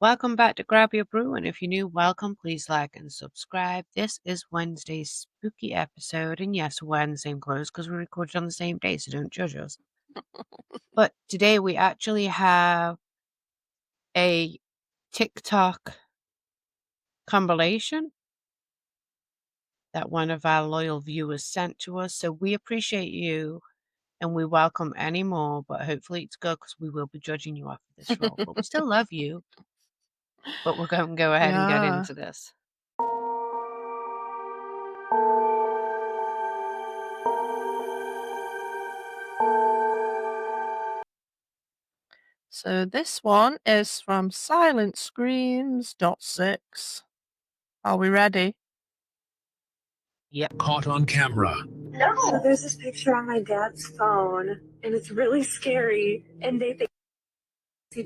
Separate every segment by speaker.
Speaker 1: Welcome back to Grab Your Brew, and if you're new, welcome. Please like and subscribe. This is Wednesday's spooky episode, and yes, we're wearing the same clothes because we recorded on the same day, so don't judge us. But today we actually have a TikTok compilation that one of our loyal viewers sent to us, so we appreciate you and we welcome any more, but hopefully it's good because we will be judging you after this roll. But we still love you, but we're going to go ahead and get into this.
Speaker 2: So this one is from silentscreams.6. Are we ready?
Speaker 1: Yep.
Speaker 3: Caught on camera.
Speaker 4: No. So there's this picture on my dad's phone, and it's really scary. And they think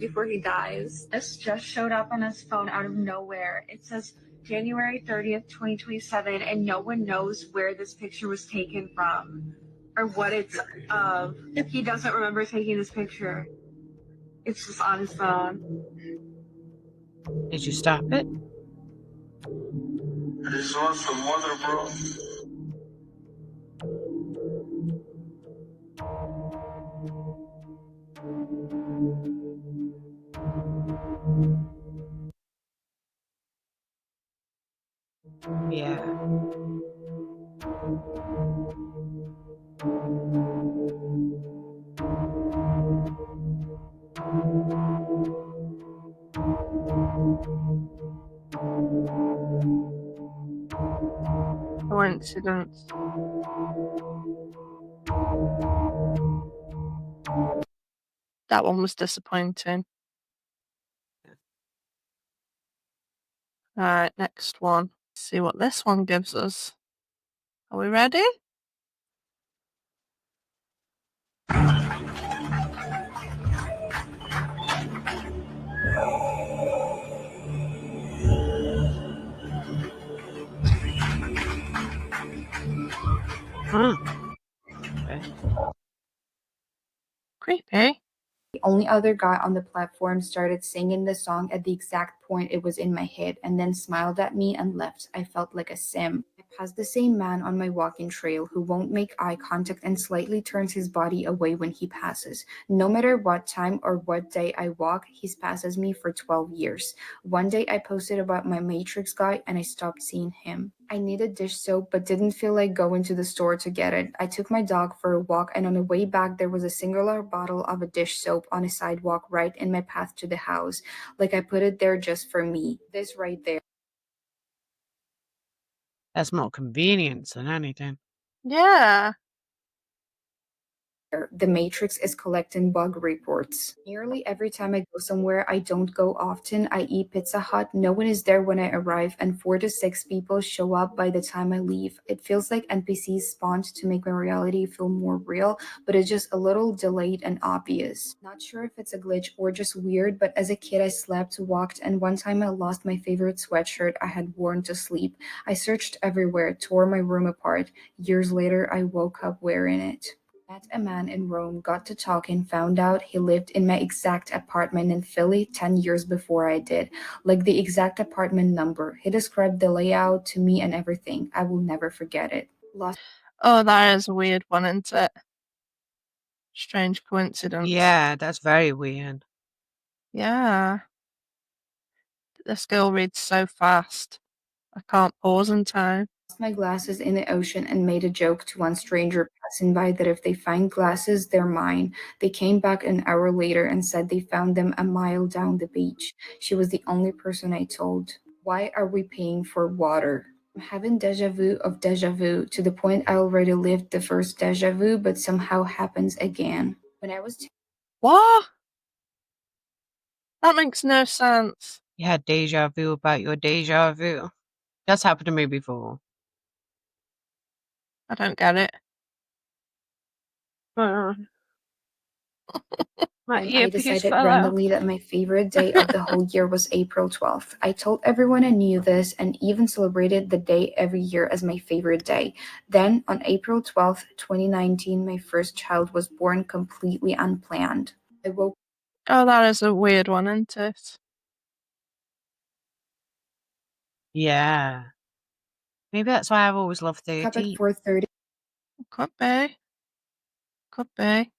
Speaker 4: before he dies. This just showed up on his phone out of nowhere. It says January 30th, 2027, and no one knows where this picture was taken from or what it's of. He doesn't remember taking this picture. It's just on his phone.
Speaker 1: Did you stop it?
Speaker 5: I just want some water, bro.
Speaker 1: Yeah.
Speaker 2: Coincidence. That one was disappointing. Alright, next one. Let's see what this one gives us. Are we ready?
Speaker 1: Huh. Okay.
Speaker 2: Creepy.
Speaker 6: The only other guy on the platform started singing the song at the exact point it was in my head and then smiled at me and left. I felt like a sim. I passed the same man on my walking trail who won't make eye contact and slightly turns his body away when he passes. No matter what time or what day I walk, he passes me for 12 years. One day I posted about my Matrix guy and I stopped seeing him. I needed dish soap but didn't feel like going to the store to get it. I took my dog for a walk and on the way back there was a singular bottle of a dish soap on a sidewalk right in my path to the house. Like I put it there just for me. This right there.
Speaker 1: That's more convenience than anything.
Speaker 2: Yeah.
Speaker 6: The Matrix is collecting bug reports. Nearly every time I go somewhere I don't go often, i.e. Pizza Hut, no one is there when I arrive and 4 to 6 people show up by the time I leave. It feels like NPCs spawned to make my reality feel more real, but it's just a little delayed and obvious. Not sure if it's a glitch or just weird, but as a kid I slept, walked, and one time I lost my favorite sweatshirt I had worn to sleep. I searched everywhere, tore my room apart. Years later I woke up wearing it. Met a man in Rome, got to talking, found out he lived in my exact apartment in Philly 10 years before I did. Like the exact apartment number. He described the layout to me and everything. I will never forget it.
Speaker 2: Oh, that is a weird one, isn't it? Strange coincidence.
Speaker 1: Yeah, that's very weird.
Speaker 2: Yeah. This girl reads so fast. I can't pause in time.
Speaker 6: My glasses in the ocean and made a joke to one stranger passing by that if they find glasses, they're mine. They came back an hour later and said they found them a mile down the beach. She was the only person I told. Why are we paying for water? I'm having deja vu of deja vu to the point I already lived the first deja vu, but somehow happens again. When I was
Speaker 2: What? That makes no sense.
Speaker 1: You had deja vu about your deja vu. That's happened to me before.
Speaker 2: I don't get it.
Speaker 6: I decided randomly that my favorite day of the whole year was April 12th. I told everyone I knew this and even celebrated the day every year as my favorite day. Then, on April 12th, 2019, my first child was born completely unplanned. I woke
Speaker 2: Oh, that is a weird one, isn't it?
Speaker 1: Yeah. Maybe that's why I've always loved
Speaker 6: Woke up at
Speaker 1: 13.
Speaker 6: 4:30
Speaker 2: Could be. Could be.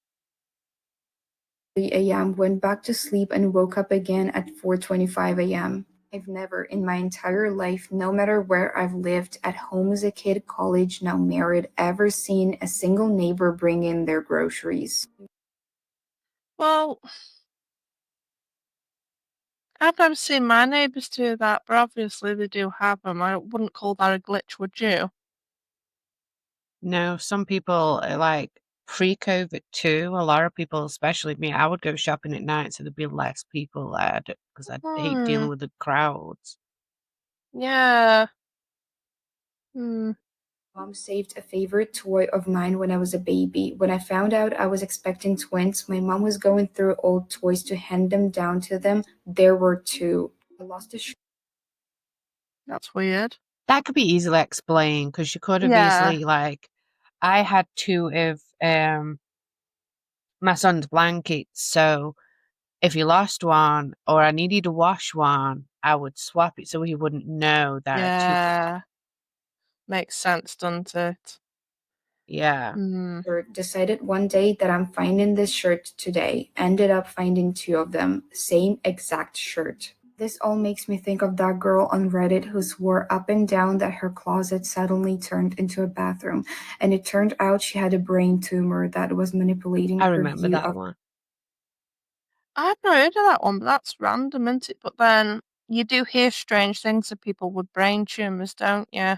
Speaker 6: a.m., went back to sleep, and woke up again at 4:25 a.m. I've never in my entire life, no matter where I've lived, at home as a kid, college, now married, ever seen a single neighbor bring in their groceries.
Speaker 2: Well, I've never seen my neighbours do that, but obviously they do have them. I wouldn't call that a glitch, would you?
Speaker 1: No, some people like pre-COVID too. A lot of people, especially me, I would go shopping at night so there'd be less people there because I hate dealing with the crowds.
Speaker 2: Yeah. Hmm.
Speaker 6: Mom saved a favorite toy of mine when I was a baby. When I found out I was expecting twins, my mom was going through old toys to hand them down to them. There were two. I lost a
Speaker 2: That's weird.
Speaker 1: That could be easily explained because you could have
Speaker 2: Yeah.
Speaker 1: easily like I had two of my son's blankets, so if he lost one or I needed to wash one, I would swap it so he wouldn't know that I took.
Speaker 2: Yeah. Makes sense, doesn't it?
Speaker 1: Yeah.
Speaker 2: Hmm.
Speaker 6: shirt. Decided one day that I'm finding this shirt today. Ended up finding two of them. Same exact shirt. This all makes me think of that girl on Reddit who swore up and down that her closet suddenly turned into a bathroom, and it turned out she had a brain tumor that was manipulating
Speaker 1: I
Speaker 6: her
Speaker 1: remember
Speaker 6: view
Speaker 1: that
Speaker 6: of.
Speaker 1: one.
Speaker 2: I've not heard of that one, but that's random, isn't it? But then you do hear strange things of people with brain tumours, don't you?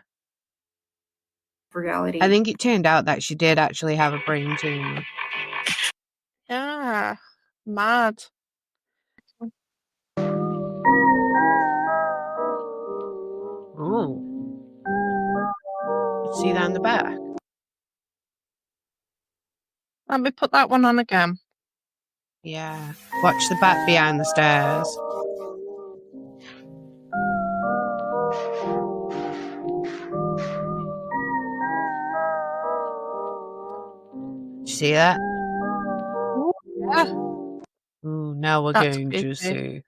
Speaker 6: Reality.
Speaker 1: I think it turned out that she did actually have a brain tumor.
Speaker 2: Yeah. Mad.
Speaker 1: Oh, see that in the back?
Speaker 2: Let me put that one on again.
Speaker 1: Yeah. Watch the back behind the stairs. Did you see that?
Speaker 2: Yeah.
Speaker 1: Ooh, now we're
Speaker 2: That's
Speaker 1: going to
Speaker 2: creepy.
Speaker 1: see.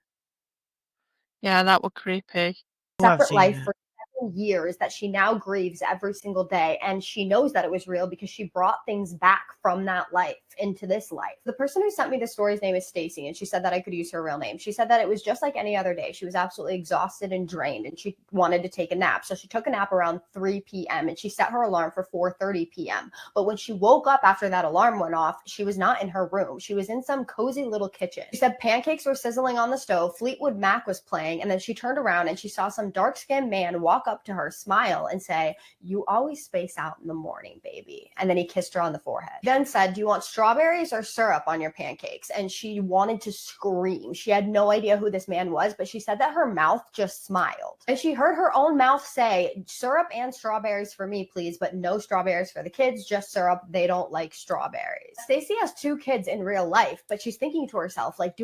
Speaker 2: Yeah, that was creepy.
Speaker 1: Oh, I've
Speaker 3: separate
Speaker 1: seen
Speaker 3: life
Speaker 1: it.
Speaker 3: for several years that she now grieves every single day. And she knows that it was real because she brought things back from that life into this life. The person who sent me the story's name is Stacy, and she said that I could use her real name. She said that it was just like any other day. She was absolutely exhausted and drained, and she wanted to take a nap. So she took a nap around 3 p.m. and she set her alarm for 4:30 p.m. But when she woke up after that alarm went off, she was not in her room. She was in some cozy little kitchen. She said pancakes were sizzling on the stove, Fleetwood Mac was playing, and then she turned around and she saw some dark-skinned man walk up to her, smile, and say, "You always space out in the morning, baby." And then he kissed her on the forehead. He then said, "Do you want strawberries or syrup on your pancakes?" And she wanted to scream. She had no idea who this man was, but she said that her mouth just smiled. And she heard her own mouth say, "Syrup and strawberries for me, please, but no strawberries for the kids, just syrup. They don't like strawberries." Stacey has two kids in real life, but she's thinking to herself, like,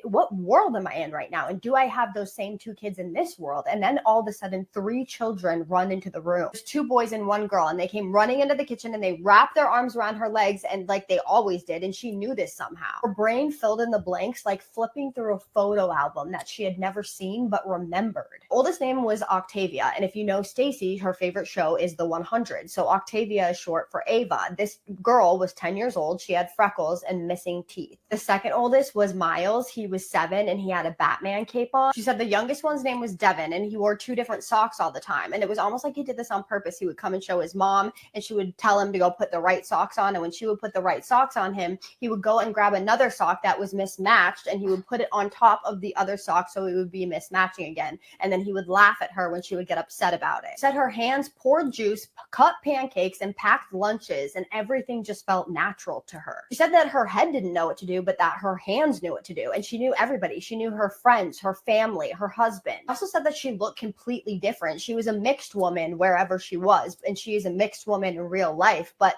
Speaker 3: what world am I in right now? And do I have those same two kids in this world? And then all of a sudden, three children run into the room. There's two boys and one girl, and they came running into the kitchen and they wrapped their arms around her legs, and like they always did, and she knew this somehow. Her brain filled in the blanks like flipping through a photo album that she had never seen but remembered. Oldest name was Octavia, and if you know Stacey, her favorite show is The 100. So Octavia is short for Ava. This girl was 10 years old. She had freckles and missing teeth. The second oldest was Miles. He was 7 and he had a Batman cape on. She said the youngest one's name was Devin, and he wore 2 different socks all the time. And it was almost like he did this on purpose. He would come and show his mom, and she would tell him to go put the right socks on. And when she would put the right socks on him, he would go and grab another sock that was mismatched, and he would put it on top of the other sock so it would be mismatching again. And then he would laugh at her when she would get upset about it. Said her hands poured juice, cut pancakes, and packed lunches, and everything just felt natural to her. She said that her head didn't know what to do, but that her hands knew what to do. And she knew everybody. She knew her friends, her family, her husband. She also said that she looked completely different. She was a mixed woman wherever she was, and she is a mixed woman in real life, but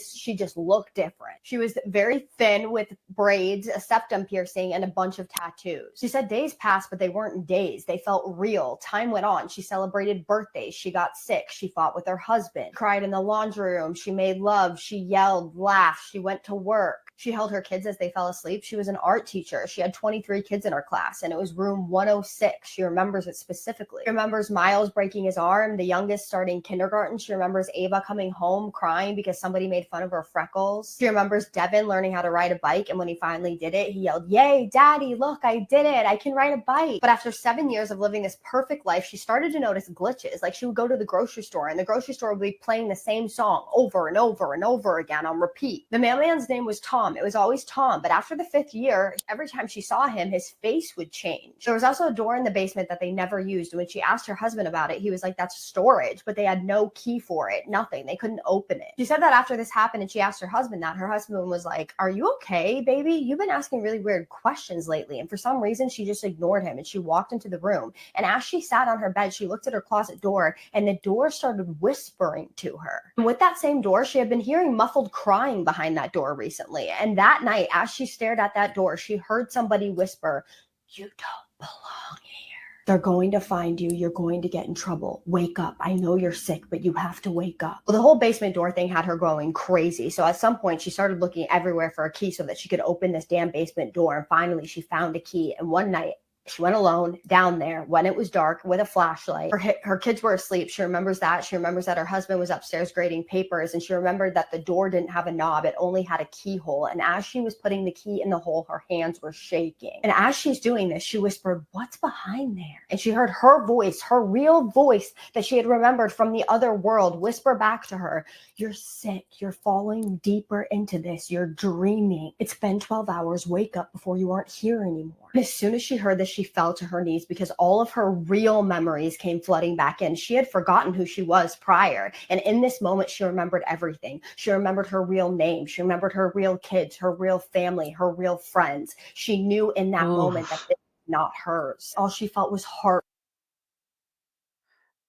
Speaker 3: she just looked different. She was very thin with braids, a septum piercing, and a bunch of tattoos. She said days passed, but they weren't days. They felt real. Time went on. She celebrated birthdays. She got sick. She fought with her husband, cried in the laundry room. She made love. She yelled, laughed. She went to work. She held her kids as they fell asleep. She was an art teacher. She had 23 kids in her class, and it was room 106. She remembers it specifically. She remembers Miles breaking his arm, the youngest starting kindergarten. She remembers Ava coming home crying because somebody made fun of her freckles. She remembers Devin learning how to ride a bike, and when he finally did it, he yelled, "Yay, Daddy, look, I did it. I can ride a bike." But after 7 years of living this perfect life, she started to notice glitches. Like, she would go to the grocery store, and the grocery store would be playing the same song over and over and over again on repeat. The mailman's name was Tom. It was always Tom, but after the 5th year, every time she saw him, his face would change. There was also a door in the basement that they never used. And when she asked her husband about it, he was like, "That's storage," but they had no key for it, nothing. They couldn't open it. She said that after this happened and she asked her husband that, her husband was like, "Are you okay, baby? You've been asking really weird questions lately." And for some reason, she just ignored him and she walked into the room. And as she sat on her bed, she looked at her closet door and the door started whispering to her. And with that same door, she had been hearing muffled crying behind that door recently. And that night, as she stared at that door, she heard somebody whisper, "You don't belong here. They're going to find you. You're going to get in trouble. Wake up. I know you're sick, but you have to wake up." Well, the whole basement door thing had her going crazy. So at some point, she started looking everywhere for a key so that she could open this damn basement door. And finally, she found a key. And one night, she went alone down there when it was dark with a flashlight. Her kids were asleep. She remembers that. She remembers that her husband was upstairs grading papers, and she remembered that the door didn't have a knob. It only had a keyhole. And as she was putting the key in the hole, her hands were shaking. And as she's doing this, she whispered, "What's behind there?" And she heard her voice, her real voice that she had remembered from the other world, whisper back to her, "You're sick. You're falling deeper into this. You're dreaming. It's been 12 hours. Wake up before you aren't here anymore." And as soon as she heard this, she fell to her knees because all of her real memories came flooding back in. She had forgotten who she was prior. And in this moment, she remembered everything. She remembered her real name. She remembered her real kids, her real family, her real friends. She knew in that moment that this was not hers. All she felt was heart.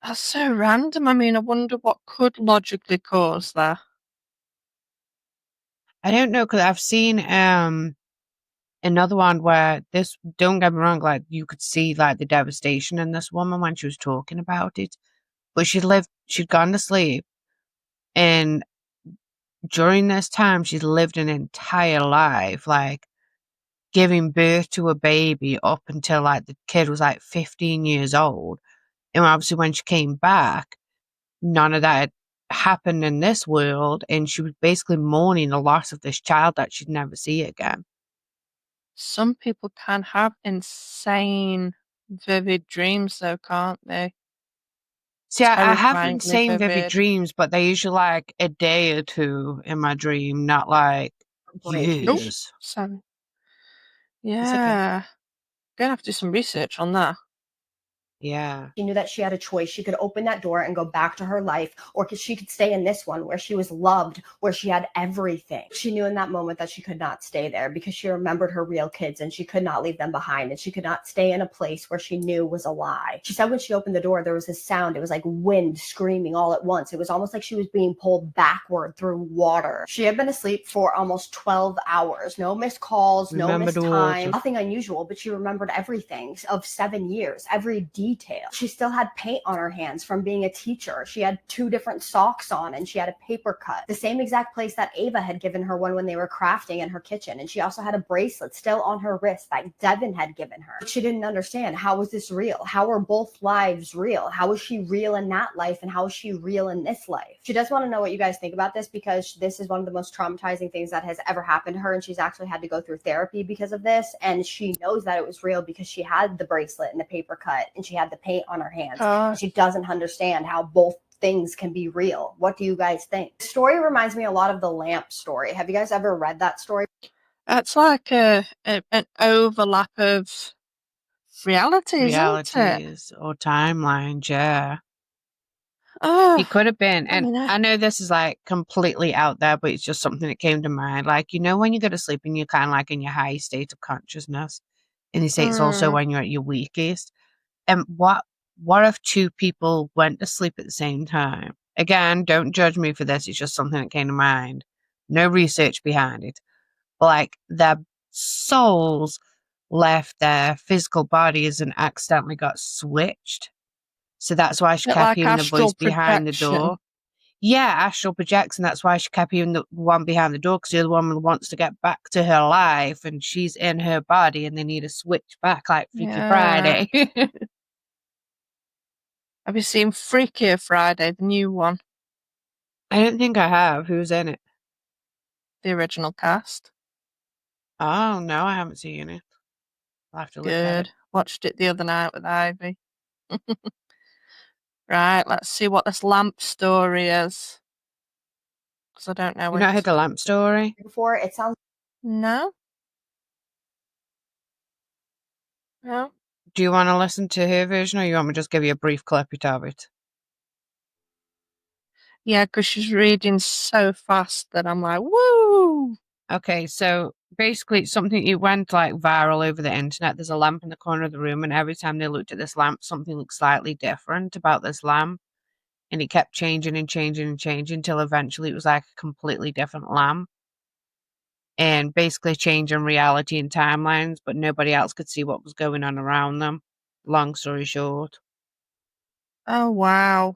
Speaker 2: That's so random. I mean, I wonder what could logically cause that.
Speaker 1: I don't know, because I've seen another one where this, don't get me wrong, like, you could see like the devastation in this woman when she was talking about it, but she'd gone to sleep, and during this time she'd lived an entire life, like giving birth to a baby up until like the kid was like 15 years old. And obviously when she came back, none of that had happened in this world, and she was basically mourning the loss of this child that she'd never see again.
Speaker 2: Some people can have insane, vivid dreams, though, can't they?
Speaker 1: See, I have
Speaker 2: Terrifyingly
Speaker 1: insane vivid
Speaker 2: vivid.
Speaker 1: dreams, but they're usually like a day or two in my dream, not like
Speaker 3: Break.
Speaker 2: Nope.
Speaker 1: years.
Speaker 2: So,
Speaker 1: It's okay.
Speaker 2: yeah. Gonna have to do some research on that.
Speaker 1: Yeah.
Speaker 3: She knew that she had a choice. She could open that door and go back to her life, or she could stay in this one where she was loved, where she had everything. She knew in that moment that she could not stay there because she remembered her real kids and she could not leave them behind, and she could not stay in a place where she knew was a lie. She said when she opened the door, there was this sound. It was like wind screaming all at once. It was almost like she was being pulled backward through water. She had been asleep for almost 12 hours. No missed calls, no
Speaker 1: Remember
Speaker 3: missed
Speaker 1: the
Speaker 3: time,
Speaker 1: water.
Speaker 3: nothing unusual, but she remembered everything of 7 years, every detail. She still had paint on her hands from being a teacher. She had 2 different socks on, and she had a paper cut, the same exact place that Ava had given her one when they were crafting in her kitchen. And she also had a bracelet still on her wrist that Devin had given her. But she didn't understand, how was this real? How were both lives real? How was she real in that life, and how is she real in this life? She does want to know what you guys think about this, because this is one of the most traumatizing things that has ever happened to her, and she's actually had to go through therapy because of this. And she knows that it was real because she had the bracelet and the paper cut, and she had the paint on her hands. And she doesn't understand how both things can be real. What do you guys think? The story reminds me a lot of the lamp story. Have you guys ever read that story?
Speaker 2: It's like an overlap of realities, isn't it?
Speaker 1: Realities or timelines, yeah.
Speaker 2: Oh,
Speaker 1: It could have been.
Speaker 2: I
Speaker 1: And
Speaker 2: mean,
Speaker 1: I know this is like completely out there, but it's just something that came to mind. Like, you know, when you go to sleep and you're kind of like in your high state of consciousness, and they say it's also when you're at your weakest. And what if 2 people went to sleep at the same time? Again, don't judge me for this. It's just something that came to mind. No research behind it. But like their souls left their physical bodies and accidentally got switched. So that's why she
Speaker 2: bit
Speaker 1: kept
Speaker 2: like
Speaker 1: hearing the voice
Speaker 2: astral
Speaker 1: behind the
Speaker 2: projection.
Speaker 1: door. Yeah, astral projects, and that's why she kept even the one behind the door, because the other woman wants to get back to her life, and she's in her body, and they need a switch back, like Freaky Friday.
Speaker 2: Have you seen Freakier Friday, the new one?
Speaker 1: I don't think I have. Who's in it?
Speaker 2: The original cast.
Speaker 1: Oh, no, I haven't seen it. I'll have to look at it.
Speaker 2: Good. Watched it the other night with Ivy. Right, let's see what this lamp story is. Because I don't know
Speaker 1: You not heard the lamp story?
Speaker 3: Before, it sounds...
Speaker 2: No? No?
Speaker 1: Do you want to listen to her version, or you want me to just give you a brief clip of it?
Speaker 2: Yeah, because she's reading so fast that I'm like, woo!
Speaker 1: Okay, so basically it's something, it went like viral over the internet. There's a lamp in the corner of the room, and every time they looked at this lamp, something looked slightly different about this lamp. And it kept changing and changing and changing until eventually it was like a completely different lamp. And basically changing reality and timelines, but nobody else could see what was going on around them. Long story short.
Speaker 2: Oh, wow.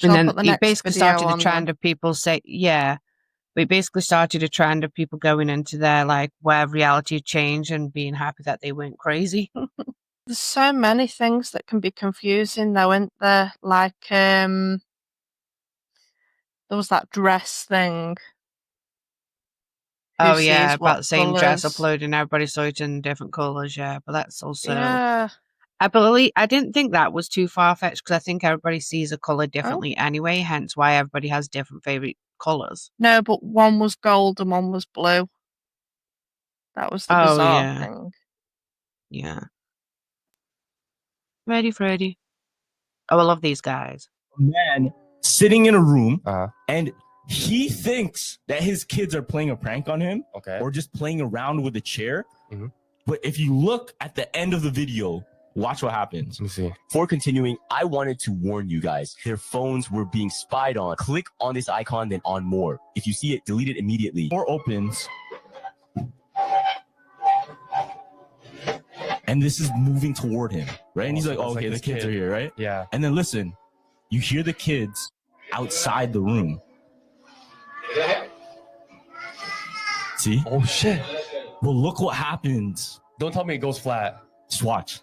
Speaker 1: And
Speaker 2: Shall I
Speaker 1: then
Speaker 2: put the
Speaker 1: it
Speaker 2: next
Speaker 1: basically
Speaker 2: video
Speaker 1: started a
Speaker 2: on
Speaker 1: trend
Speaker 2: then?
Speaker 1: of people say, yeah, but it basically started a trend of people going into their, like, where reality had changed and being happy that they weren't crazy.
Speaker 2: There's so many things that can be confusing though, isn't there? Like, there was that dress thing. Who
Speaker 1: Oh yeah,
Speaker 2: sees
Speaker 1: about
Speaker 2: what
Speaker 1: the same dress
Speaker 2: colours?
Speaker 1: uploaded and everybody saw it in different colours, yeah. But that's also...
Speaker 2: Yeah.
Speaker 1: I didn't think that was too far-fetched, because I think everybody sees a colour
Speaker 2: Oh.
Speaker 1: differently anyway, hence why everybody has different favourite colours.
Speaker 2: No, but one was gold and one was blue. That was the
Speaker 1: Oh
Speaker 2: bizarre
Speaker 1: yeah,
Speaker 2: thing.
Speaker 1: yeah. Ready, Freddy. Oh, I love these guys.
Speaker 7: A man sitting in a room and he thinks that his kids are playing a prank on him or just playing around with a chair. But if you look at the end of the video, watch what happens.
Speaker 8: Let me see.
Speaker 9: Before continuing, I wanted to warn you guys. Their phones were being spied on. Click on this icon, then on more. If you see it, delete it immediately.
Speaker 7: Door opens. And this is moving toward him, right? And he's like, oh, okay, the kids are here, right?
Speaker 8: Yeah.
Speaker 7: And then listen, you hear the kids outside the room. See?
Speaker 8: Oh shit.
Speaker 7: Well, look what happens.
Speaker 8: Don't tell me it goes flat.
Speaker 7: Just watch.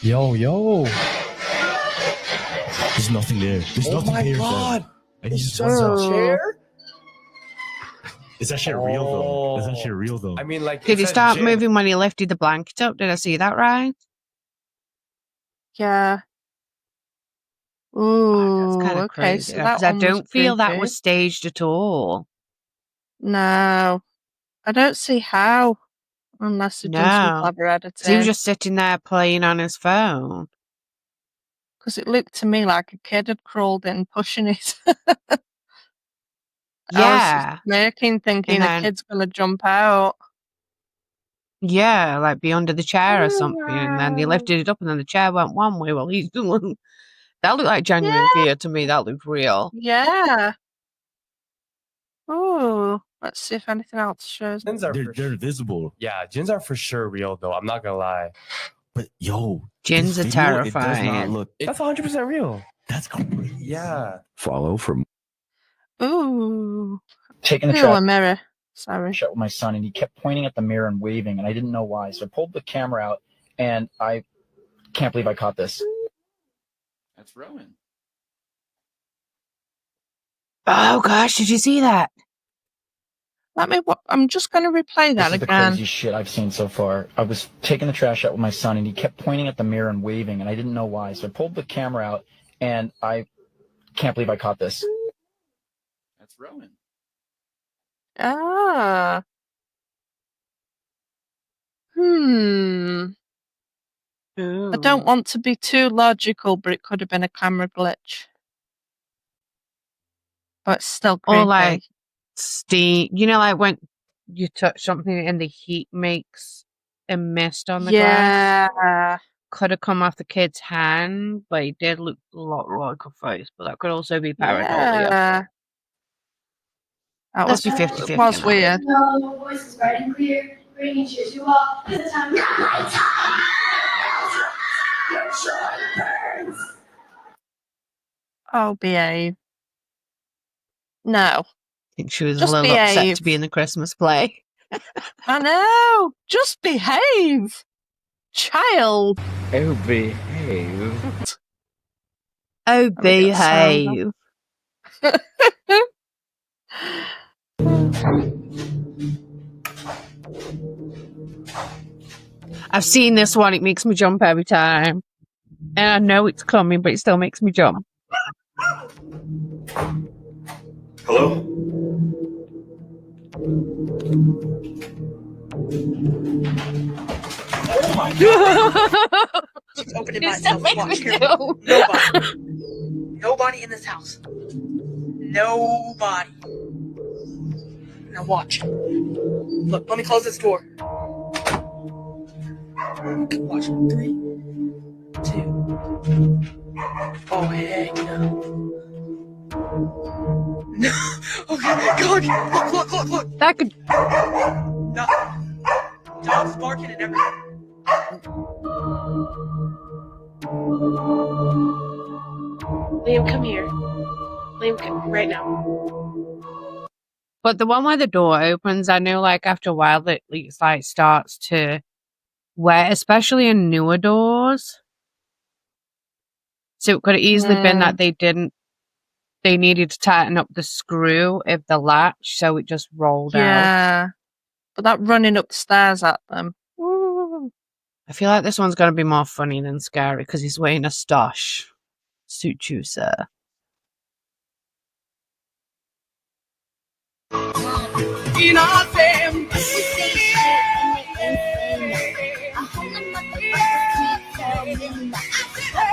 Speaker 8: Yo.
Speaker 7: There's nothing there. There's nothing there.
Speaker 8: Oh my god.
Speaker 7: And he just
Speaker 2: runs out.
Speaker 3: Chair?
Speaker 7: Is that shit real though? Is that shit real though?
Speaker 8: I mean, like,
Speaker 1: Did he start moving when he lifted the blanket up? Did I see that right?
Speaker 2: Yeah.
Speaker 1: That's
Speaker 2: Ooh,
Speaker 1: kind of
Speaker 2: okay,
Speaker 1: crazy.
Speaker 2: so that
Speaker 1: Because I
Speaker 2: one was
Speaker 1: don't feel that
Speaker 2: creepy.
Speaker 1: was staged at all.
Speaker 2: No. I don't see how. Unless they've done some
Speaker 1: No.
Speaker 2: clever
Speaker 1: 'Cause he was
Speaker 2: editing.
Speaker 1: just sitting there playing on his phone.
Speaker 2: Because it looked to me like a kid had crawled in pushing it. I was
Speaker 1: Yeah.
Speaker 2: smirking, thinking
Speaker 1: And
Speaker 2: a
Speaker 1: then,
Speaker 2: kid's gonna jump out.
Speaker 1: yeah, like be under the chair or something. And then they lifted it up and then the chair went one way while he's doing... That looked like genuine fear to me. That looked real.
Speaker 2: Yeah. Ooh. Let's see if anything else shows.
Speaker 8: Jins are
Speaker 7: They're visible.
Speaker 8: Yeah, jins are for sure real though. I'm not gonna lie.
Speaker 7: But yo,
Speaker 1: Jins
Speaker 7: this
Speaker 1: are
Speaker 7: video, it does not
Speaker 1: terrifying.
Speaker 7: look...
Speaker 8: That's 100% real.
Speaker 7: That's crazy.
Speaker 8: Yeah.
Speaker 9: Follow for more.
Speaker 2: Ooh.
Speaker 10: Taking the
Speaker 2: Ooh,
Speaker 10: trash
Speaker 2: a mirror. Sorry.
Speaker 10: with my son, and he kept pointing at the mirror and waving, and I didn't know why. So I pulled the camera out, and I can't believe I caught this.
Speaker 5: That's Rowan.
Speaker 1: Oh gosh, did you see that?
Speaker 2: I'm just going to replay that
Speaker 10: This is the
Speaker 2: again.
Speaker 10: craziest shit I've seen so far. I was taking the trash out with my son, and he kept pointing at the mirror and waving, and I didn't know why. So I pulled the camera out, and I can't believe I caught this.
Speaker 5: That's Rowan.
Speaker 2: Ah. I don't
Speaker 1: Ooh.
Speaker 2: want to be too logical, but it could have been a camera glitch. But it's still creepy.
Speaker 1: Or like steam, you know, like when you touch something and the heat makes a mist on the glass.
Speaker 2: Yeah.
Speaker 1: Could have come off the kid's hand, but it did look a lot like a face. But that could also be pareidolia.
Speaker 2: Yeah. That
Speaker 1: Let's
Speaker 2: was,
Speaker 1: be 50-50
Speaker 2: it was
Speaker 1: now.
Speaker 2: weird.
Speaker 11: No, your voice is bright and clear. Bringing cheers you up. It's a time.
Speaker 2: Oh, behave. No.
Speaker 1: I think she was a
Speaker 2: Just
Speaker 1: little upset
Speaker 2: behave.
Speaker 1: to be in the Christmas play.
Speaker 2: I know. Just behave. Child.
Speaker 11: Oh, behave.
Speaker 1: Oh,
Speaker 2: Let me get the sound
Speaker 1: behave. I've seen this one. It makes me jump every time. And I know it's coming, but it still makes me jump.
Speaker 12: Hello?
Speaker 2: Oh my god. She's opening by itself. Watch, careful. Nobody. Nobody in this house. Nobody. Now watch. Look, let me close this door. Watch. 3, 2. Oh, heck no. No. Okay, God. Look.
Speaker 1: That could.
Speaker 2: No. Dog's barking and everything. Liam, come here. Liam, come right now.
Speaker 1: But the one where the door opens, I know, like, after a while, it like starts to wear, especially in newer doors. So it could have easily been that they needed to tighten up the screw of the latch, so it just rolled out.
Speaker 2: Yeah. But that running up the stairs at them. Woo.
Speaker 1: I feel like this one's going to be more funny than scary because he's wearing a stosh. Suit you, sir.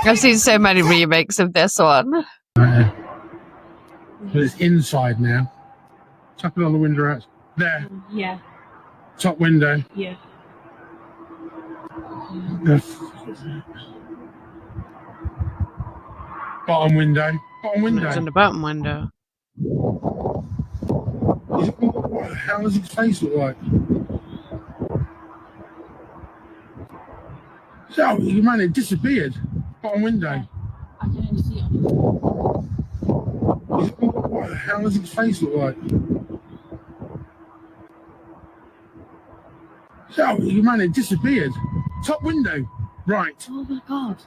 Speaker 1: I've seen so many remakes of this one.
Speaker 12: But it's inside now. Tap it on the window out. There.
Speaker 2: Yeah.
Speaker 12: Top window.
Speaker 2: Yeah.
Speaker 12: Yes. Bottom window. Bottom window.
Speaker 1: It's in the bottom window.
Speaker 12: What the hell does his face look like? So, man, it disappeared. Bottom window.
Speaker 2: I can only see it.
Speaker 12: What the hell does his face look like? So, man, it disappeared. Top window. Right.
Speaker 2: Oh my god.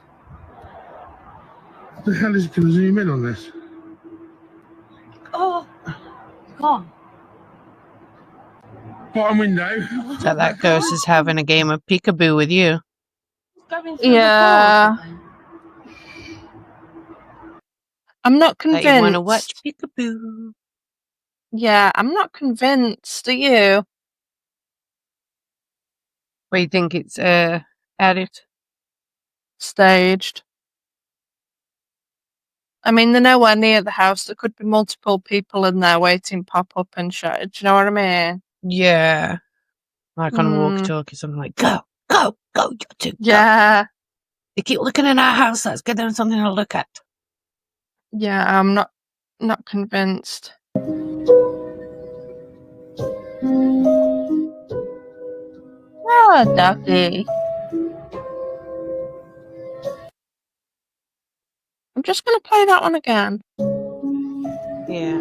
Speaker 12: What the hell is it? Can I zoom in on this?
Speaker 2: Oh. Gone.
Speaker 12: Bottom window.
Speaker 1: So that ghost is having a game of peekaboo with you.
Speaker 2: Yeah. I'm not
Speaker 1: That you want to
Speaker 2: convinced.
Speaker 1: watch peekaboo.
Speaker 2: Yeah, I'm not convinced. Are you?
Speaker 1: What do you think it's edit?
Speaker 2: Staged. I mean, they're nowhere near the house. There could be multiple people in there waiting, pop up and shit. Do you know what I mean?
Speaker 1: Yeah. Like on a walkie-talkie, something like, go, you two, go.
Speaker 2: Yeah.
Speaker 1: They keep looking in our house, let's get them something to look at.
Speaker 2: Yeah, I'm not convinced. Oh, ducky. I'm just going to play that one again.
Speaker 1: Yeah.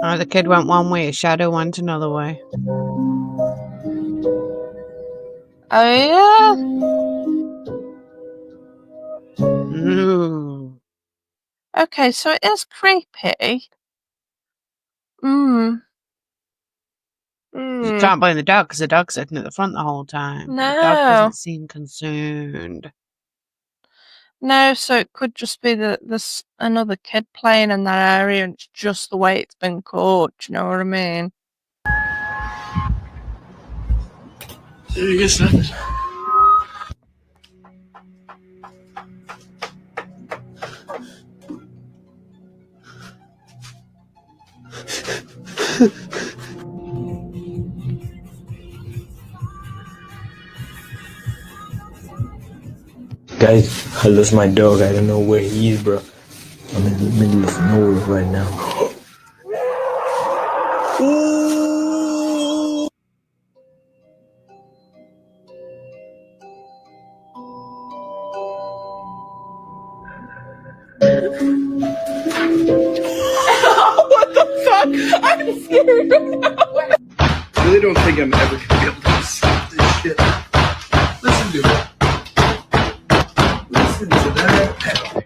Speaker 1: Oh, the kid went one way, Shadow went another way.
Speaker 2: Oh, yeah?
Speaker 1: Ooh.
Speaker 2: Okay, so it is creepy.
Speaker 1: You can't blame the dog because the dog's sitting at the front the whole time. The dog doesn't seem concerned.
Speaker 2: No, so it could just be that there's another kid playing in that area and it's just the way it's been caught. Do you know what I mean?
Speaker 12: Yes,
Speaker 11: Guys, I lost my dog. I don't know where he is, bro. I'm in the middle of nowhere right now.
Speaker 3: scared.
Speaker 13: I really don't think I'm ever gonna be able to stop this shit. Listen to it. Listen to that pedaling.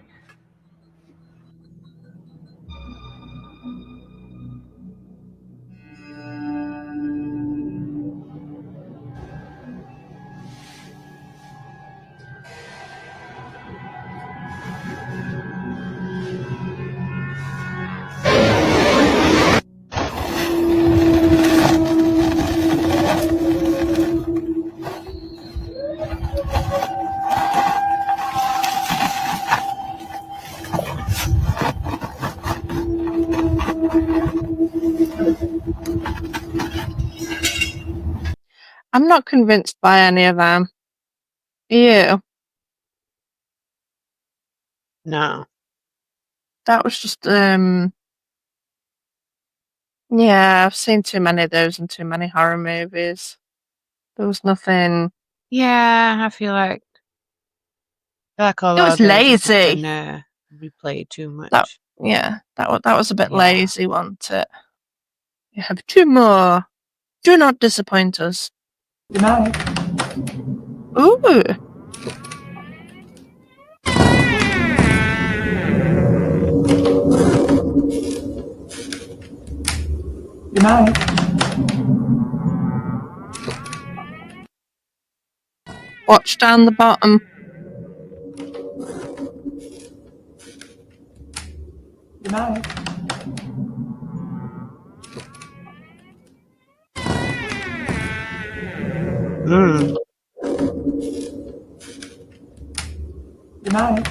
Speaker 2: I'm not convinced by any of them. Are you?
Speaker 1: No.
Speaker 2: That was just yeah, I've seen too many of those and too many horror movies. There was nothing.
Speaker 1: Yeah, I feel like a
Speaker 2: It
Speaker 1: lot
Speaker 2: was
Speaker 1: of those have just
Speaker 2: lazy.
Speaker 1: been replayed too much.
Speaker 2: That was a bit lazy, wasn't it? You have two more. Do not disappoint us.
Speaker 10: Good night.
Speaker 2: Ooh.
Speaker 10: Good night.
Speaker 2: Watch down the bottom.
Speaker 10: Good night. Good night.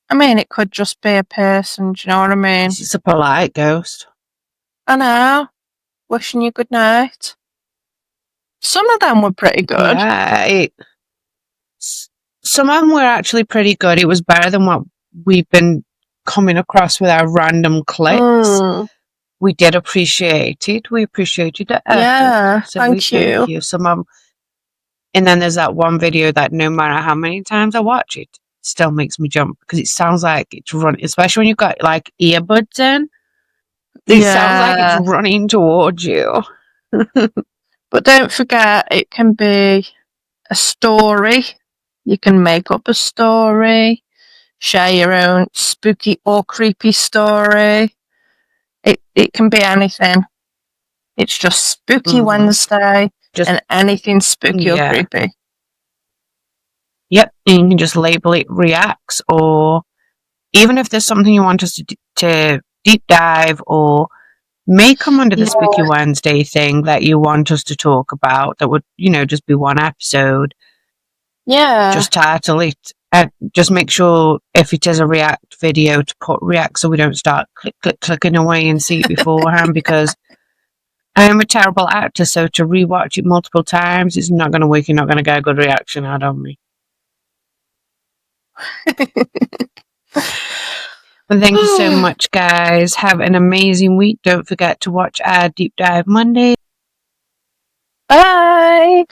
Speaker 2: I mean, it could just be a person, do you know what I mean?
Speaker 1: It's a polite ghost.
Speaker 2: I know. Wishing you good night. Some of them were pretty good.
Speaker 1: Yeah, some of them were actually pretty good. It was better than what we've been coming across with our random clips. We did appreciate it. We appreciated the effort.
Speaker 2: Yeah,
Speaker 1: So
Speaker 2: thank you.
Speaker 1: Some of them, and then there's that one video that no matter how many times I watch it, still makes me jump because it sounds like it's running, especially when you've got like earbuds in. It sounds like it's running towards you.
Speaker 2: But don't forget, it can be a story. You can make up a story, share your own spooky or creepy story. It can be anything. It's just Spooky Wednesday and anything spooky or creepy.
Speaker 1: Yep, and you can just label it reacts, or even if there's something you want us to deep dive or may come under the Spooky Wednesday thing that you want us to talk about, that would, just be one episode.
Speaker 2: Yeah.
Speaker 1: Just title it. And just make sure if it is a react video to put react so we don't start clicking away and see it beforehand because I am a terrible actor, so to rewatch it multiple times it's not going to work. You're not going to get a good reaction out of me. Well, thank you so much, guys. Have an amazing week. Don't forget to watch our Deep Dive Monday.
Speaker 2: Bye.